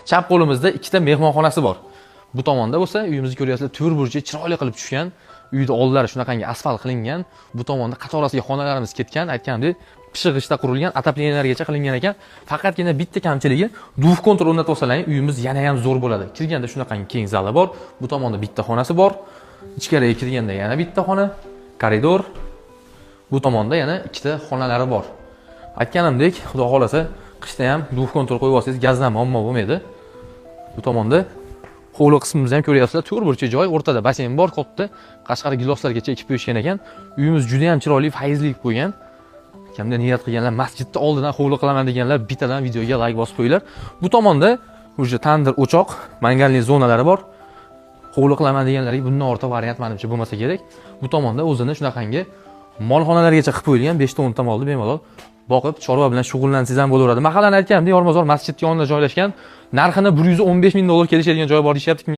Chap qo'limizda ikkita mehmonxonasi bor. Bu tomonda bo'lsa, uyimizni ko'ryapsizlar, to'rt burchi chiroyli qilib tushgan. Uyda oldilari shunaqangi asfalt qilingan. Bu tomonda qatorasiga xonalarimiz ketgan, aytgandek, pishig'ishda qurilgan, отопленияларgacha qilingan ekan. Faqatgina bitta kamchiligi, duv kontrol o'rnatib olsalaring, uyimiz yana ham zo'r bo'ladi. Kirganda shunaqangi keng zali bor. Bu tomonda bitta xonasi bor. Ichkariga kirganda yana bitta xona, koridor. Bu tomonda yana ikkita xonalari bor. Aytganimdek, xudo xolasa, qishda ham duv kontrol qo'yib olsangiz, gazdan muammo bo'lmaydi. Bu tomonda hovli qismimizni ham ko'ryapsizlar, to'rt burchak joy, o'rtada basseyn bor, katta, Qashqari giloslargacha ekib qo'yishgan ekan. Uyimiz juda ham chiroyli, fayzli qo'ygan. Kimda niyat qilganlar, masjidni oldidan hovli qilaman deganlar, bittadan videoga like bosib qo'yinglar. Bu tomonda o'sha tandir, o'choq, mangalli zonalari bor. Hovli qilaman deganlarga bundan ortiq variant menimcha bo'lmasa kerak. Bu tomonda o'zini shunaqangi molxonalargacha qilib qo'yilgan 5 ta 10 ta molni bemalol boqib, chorva bilan shug'ullansangiz ham bo'laveradi. Mahallani aytganimdek, Yormazor masjid yonida joylashgan. Narxini $115 ming kelishadigan joy bor deyapti.